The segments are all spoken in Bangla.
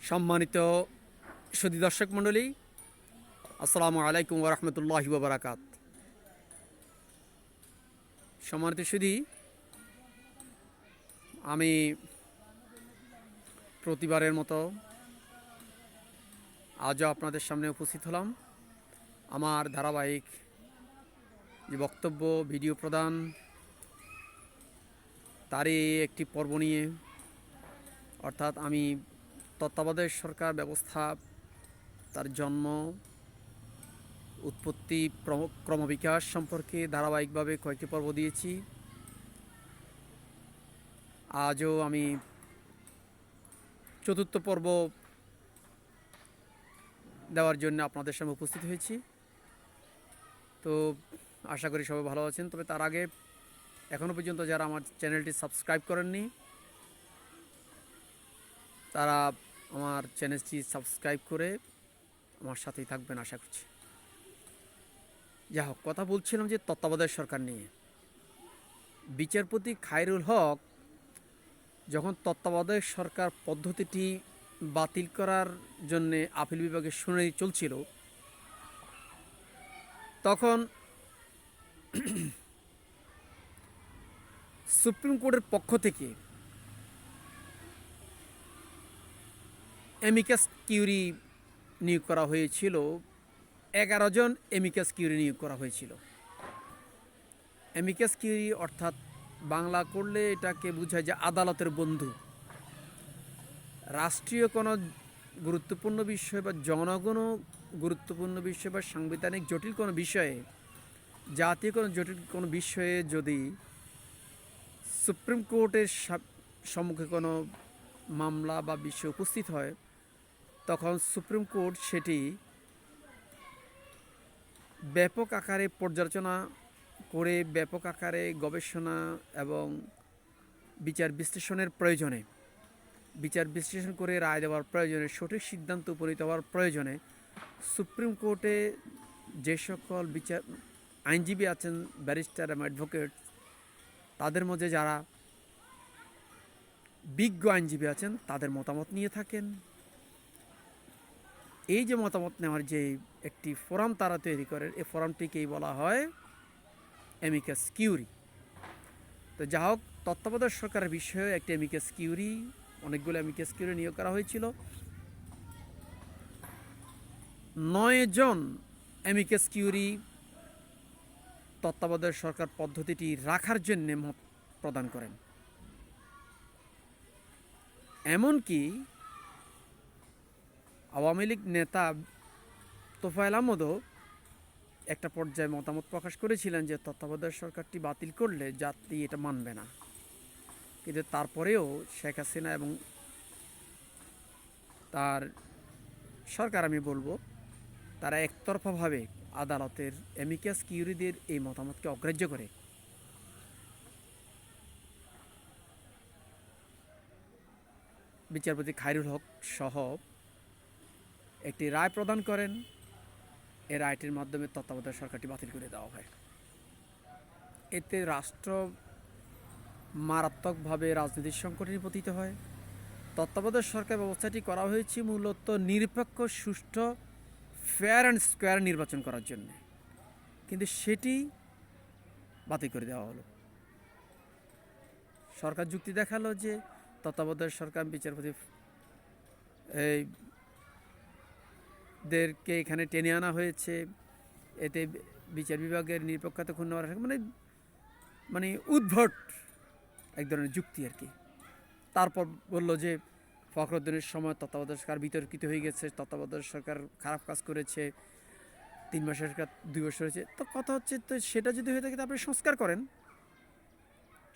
সম্মানিত সুধী দর্শক মণ্ডলী, আসসালামু আলাইকুম ওয়া রাহমাতুল্লাহি ওয়া বারাকাত। সম্মানিত সুধী, আমি প্রতিবারের মতো আজও আপনাদের সামনে উপস্থিত হলাম আমার ধারাবাহিক যে বক্তব্য ভিডিও প্রদান তারই একটি পর্ব নিয়ে, অর্থাৎ আমি তত্ত্বাবধায়ক সরকার ব্যবস্থা, তার জন্ম, উৎপত্তি, ক্রমবিকাশ সম্পর্কে ধারাবাহিকভাবে কয়েকটি পর্ব দিয়েছি। আজও আমি চতুর্থ পর্ব দেওয়ার জন্য আপনাদের সামনে উপস্থিত হয়েছি। তো আশা করি সবাই ভালো আছেন। তবে তার আগে এখনও পর্যন্ত যারা আমার চ্যানেলটি সাবস্ক্রাইব করেননি, তারা আমার চ্যানেলটি সাবস্ক্রাইব করে আমার সাথেই থাকবেন আশা করছি। যা হোক, কথা বলছিলাম যে তত্ত্বাবধায়ক সরকার নিয়ে। বিচারপতি খায়রুল হক যখন তত্ত্বাবধায়ক সরকার পদ্ধতিটি বাতিল করার জন্যে আপিল বিভাগের শুনানি চলছিল, তখন সুপ্রিম কোর্টের পক্ষ থেকে এমিকাস কিউরি নিয়োগ করা হয়েছিল। 11 জন এমিকাস কিউরি নিয়োগ করা হয়েছিল। এমিকাস কিউরি অর্থাৎ বাংলা করলে এটাকে বোঝায় যে আদালতের বন্ধু। রাষ্ট্রীয় কোনো গুরুত্বপূর্ণ বিষয় বা জনগণ গুরুত্বপূর্ণ বিষয় বা সাংবিধানিক জটিল কোনো বিষয়ে, জাতীয় কোনো জটিল কোনো বিষয়ে যদি সুপ্রিম কোর্টের সম্মুখে কোনো মামলা বা বিষয় উপস্থিত হয়, তখন সুপ্রিম কোর্ট সেটি ব্যাপক আকারে পর্যালোচনা করে, ব্যাপক আকারে গবেষণা এবং বিচার বিশ্লেষণের প্রয়োজনে, বিচার বিশ্লেষণ করে রায় দেওয়ার প্রয়োজনে, সঠিক সিদ্ধান্ত উপনীত হওয়ার প্রয়োজনে সুপ্রিম কোর্টে যে সকল আইনজীবী আছেন, ব্যারিস্টার এবং অ্যাডভোকেট, তাদের মধ্যে যারা বিজ্ঞ আইনজীবী আছেন তাদের মতামত নিয়ে থাকেন। এই যে মতামত নেওয়ার যে একটি ফোরাম তারা তৈরি করেন, এই ফোরামটিকেই বলা হয় এমিকাস কিউরি। তো যা হোক, তত্ত্বাবধায়ক সরকারের বিষয়ে একটি এমিকাস কিউরি, অনেকগুলো এমিকাস কিউরি নিয়োগ করা হয়েছিল। 9 জন এমিকাস কিউরি তত্ত্বাবধায়ক সরকার পদ্ধতিটি রাখার জন্য মত প্রদান করেন। এমনকি আওয়ামী লীগ নেতা তোফায়েল আহমদও একটা পর্যায়ে মতামত প্রকাশ করেছিলেন যে তত্ত্বাবধায়ক সরকারটি বাতিল করলে জাতি এটা মানবে না। কিন্তু তারপরেও শেখ হাসিনা এবং তার সরকার, আমি বলবো, তারা একতরফাভাবে আদালতের এমিকাস কিউরিদের এই মতামতকে অগ্রাহ্য করে বিচারপতি খায়রুল হক সহ একটি রায় প্রদান করেন। এই রায়টির মাধ্যমে তত্ত্বাবধায়ক সরকারটি বাতিল করে দেওয়া হয়। এতে রাষ্ট্র মারাত্মকভাবে রাজনৈতিক সংকটে পতিত হয়। তত্ত্বাবধায়ক সরকার ব্যবস্থাটি করা হয়েছে মূলত নিরপেক্ষ, সুষ্ঠু, ফেয়ার অ্যান্ড স্কোয়ার নির্বাচন করার জন্য, কিন্তু সেটি বাতিল করে দেওয়া হলো। সরকার যুক্তি দেখালো যে তত্ত্বাবধায়ক সরকার বিচারপতি দেরকে এখানে টেনে আনা হয়েছে, এতে বিচার বিভাগের নিরপেক্ষতা ক্ষুণ্ণ হওয়ার মানে উদ্ভট এক ধরনের যুক্তি আর কি। তারপর বলল যে ফখরুদ্দিনের সময় তত্ত্বাবধায়ক সরকার বিতর্কিত হয়ে গেছে, তত্ত্বাবধায়ক সরকার খারাপ কাজ করেছে, 3 মাসের সরকার 2 বছর হয়েছে। তো কথা হচ্ছে, তো সেটা যদি হয়ে থাকে আপনি সংস্কার করেন,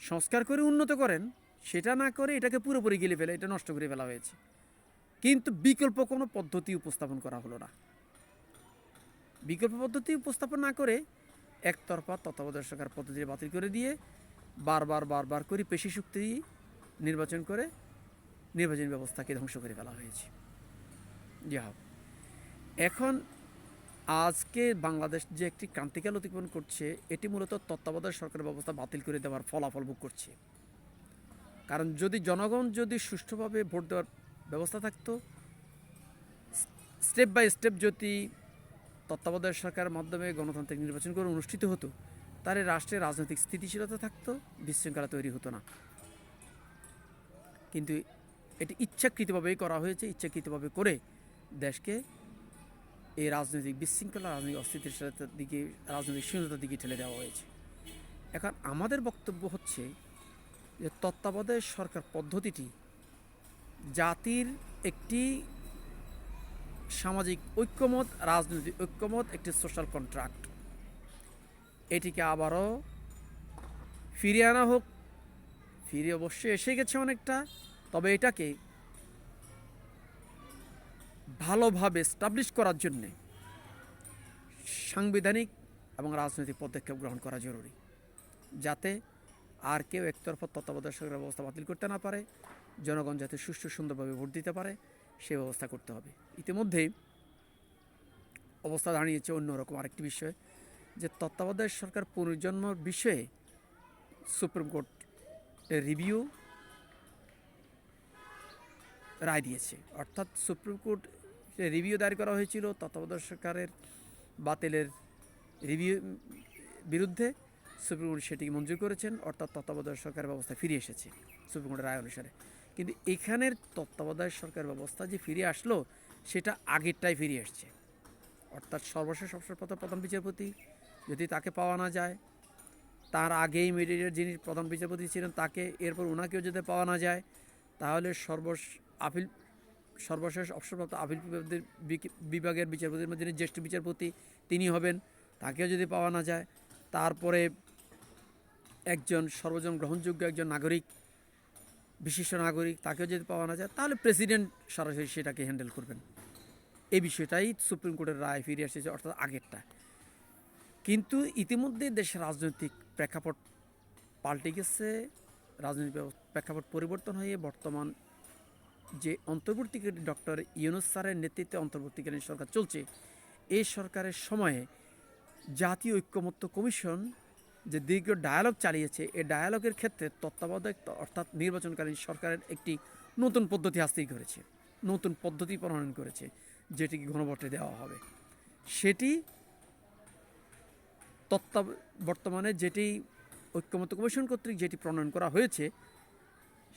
সংস্কার করে উন্নত করেন। সেটা না করে এটাকে পুরোপুরি গিলে ফেলে, এটা নষ্ট করে ফেলা হয়েছে। কিন্তু বিকল্প কোনো পদ্ধতি উপস্থাপন করা হলো না। বিকল্প পদ্ধতি উপস্থাপন না করে একতরফা তত্ত্বাবধায়ক সরকার পদ্ধতি বাতিল করে দিয়ে বারবার করে পেশি শক্তি নির্বাচন করে নির্বাচনী ব্যবস্থাকে ধ্বংস করে ফেলা হয়েছে। যা হোক, এখন আজকে বাংলাদেশ যে একটি ক্রান্তিকাল অতিক্রমণ করছে, এটি মূলত তত্ত্বাবধায়ক সরকারের ব্যবস্থা বাতিল করে দেওয়ার ফলাফল ভোগ করছে। কারণ যদি জনগণ যদি সুষ্ঠুভাবে ভোট দেওয়ার ব্যবস্থা থাকতো, স্টেপ বাই স্টেপ যদি তত্ত্বাবধায়ক সরকারের মাধ্যমে গণতান্ত্রিক নির্বাচন করে অনুষ্ঠিত হতো, তাহলে রাষ্ট্রের রাজনৈতিক স্থিতিশীলতা থাকতো, বিশৃঙ্খলা তৈরি হতো না। কিন্তু এটি ইচ্ছাকৃতভাবেই করা হয়েছে, ইচ্ছাকৃতভাবে করে দেশকে এই রাজনৈতিক বিশৃঙ্খলা, রাজনৈতিক অস্থিতিশীলতার দিকে, রাজনৈতিক শূন্যতার দিকে ঠেলে দেওয়া হয়েছে। এখন আমাদের বক্তব্য হচ্ছে যে তত্ত্বাবধায়ক সরকার পদ্ধতিটি জাতির একটি সামাজিক ঐক্যমত, রাজনৈতিক ঐক্যমত, একটি সোশ্যাল কন্ট্রাক্ট। এটিকে আবারও ফিরিয়ে আনা হোক। ফিরে অবশ্যই এসে গেছে অনেকটা, তবে এটাকে ভালোভাবে এস্টাবলিশ করার জন্যে সাংবিধানিক এবং রাজনৈতিক পদক্ষেপ গ্রহণ করা জরুরি, যাতে আর কেউ একতরফা তত্ত্বাবধায়ক সরকারের ব্যবস্থা বাতিল করতে না পারে, জনগণ যাতে সুষ্ঠু সুন্দরভাবে ভোট দিতে পারে সে ব্যবস্থা করতে হবে। ইতিমধ্যেই অবস্থা দাঁড়িয়েছে অন্যরকম আরেকটি বিষয়, যে তত্ত্বাবধায়ক সরকার পুনর্জন্মের বিষয়ে সুপ্রিম কোর্ট রিভিউ রায় দিয়েছে। অর্থাৎ সুপ্রিম কোর্ট রিভিউ দায়ের করা হয়েছিল তত্ত্বাবধায়ক সরকারের বাতিলের রিভিউ বিরুদ্ধে, সুপ্রিম কোর্ট সেটিকে মঞ্জুর করেছেন। অর্থাৎ তত্ত্বাবধায়ক সরকার ব্যবস্থা ফিরে এসেছে সুপ্রিম কোর্টের রায় অনুসারে। কিন্তু এখানের তত্ত্বাবধায়ক সরকার ব্যবস্থা যে ফিরে আসলো, সেটা আগেরটাই ফিরে আসছে। অর্থাৎ সর্বশেষ প্রধান বিচারপতি যদি তাকে পাওয়া না যায়, তার আগেই মিডিয়েটের যিনি প্রধান বিচারপতি ছিলেন তাকে, এরপর ওনাকেও যদি পাওয়া না যায়, তাহলে সর্বশেষ অবসরপ্রাপ্ত আপিল বিভাগের বিচারপতির মধ্যে যিনি জ্যেষ্ঠ বিচারপতি তিনি হবেন, তাকেও যদি পাওয়া না যায়, তারপরে একজন সর্বজন গ্রহণযোগ্য একজন নাগরিক, বিশিষ্ট নাগরিক, তাকেও যদি পাওয়া না যায়, তাহলে প্রেসিডেন্ট সরাসরি সেটাকে হ্যান্ডেল করবেন। এই বিষয়টাই সুপ্রিম কোর্টের রায় ফিরে এসেছে, অর্থাৎ আগেরটা। কিন্তু ইতিমধ্যে দেশের রাজনৈতিক প্রেক্ষাপট পাল্টে গেছে, রাজনৈতিক প্রেক্ষাপট পরিবর্তন হয়ে বর্তমান যে অন্তর্বর্তীকালীন ডক্টর ইউনূস স্যারের নেতৃত্বে অন্তর্বর্তীকালীন সরকার চলছে, এই সরকারের সময়ে জাতীয় ঐক্যমত্য কমিশন যে দীর্ঘ ডায়ালগ চালিয়েছে, এই ডায়ালগের ক্ষেত্রে তত্ত্বাবধায়ক অর্থাৎ নির্বাচনকালীন সরকারের একটি নতুন পদ্ধতি হাসিল করেছে, নতুন পদ্ধতি প্রণয়ন করেছে, যেটিকে গণভোটে দেওয়া হবে। সেটি বর্তমানে যেটি ঐক্যমত্য কমিশন কর্তৃক যেটি প্রণয়ন করা হয়েছে,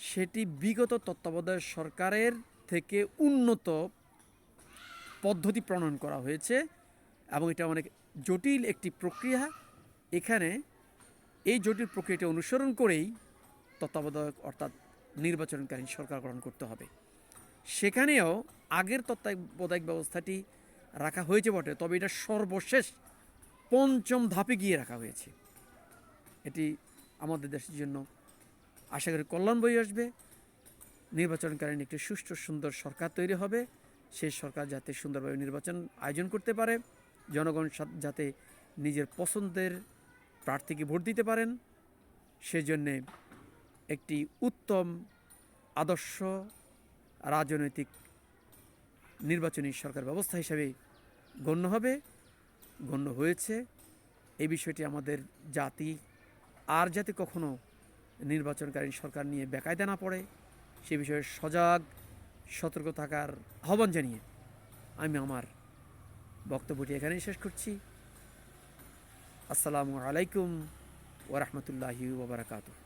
সেটি বিগত তত্ত্বাবধায়ক সরকারের থেকে উন্নত পদ্ধতি প্রণয়ন করা হয়েছে এবং এটা অনেক জটিল একটি প্রক্রিয়া। এখানে এই জটিল প্রক্রিয়াটি অনুসরণ করেই তত্ত্বাবধায়ক অর্থাৎ নির্বাচনকালীন সরকার গঠন করতে হবে। সেখানেও আগের তত্ত্বাবধায়ক ব্যবস্থাটি রাখা হয়েছে বটে, তবে এটা সর্বশেষ পঞ্চম ধাপে গিয়ে রাখা হয়েছে। এটি আমাদের দেশের জন্য আশা করি কল্যাণ বয়ে আসবে। নির্বাচনকালীন একটি সুষ্ঠু সুন্দর সরকার তৈরি হবে, সেই সরকার যাতে সুন্দরভাবে নির্বাচন আয়োজন করতে পারে, জনগণ যাতে নিজের পছন্দের প্রার্থীকে ভোট দিতে পারেন, সেজন্যে একটি উত্তম আদর্শ রাজনৈতিক নির্বাচনী সরকার ব্যবস্থা হিসাবে গণ্য হবে, গণ্য হয়েছে। এই বিষয়টি আমাদের জাতি আর যাতে কখনো নির্বাচনকালীন সরকার নিয়ে বেকায়দা না পড়ে, সে বিষয়ে সজাগ সতর্ক থাকার আহ্বান জানিয়ে আমি আমার বক্তব্যটি এখানেই শেষ করছি। আসসালামু আলাইকুম ওয়া রাহমাতুল্লাহি ওয়া বারাকাতুহু।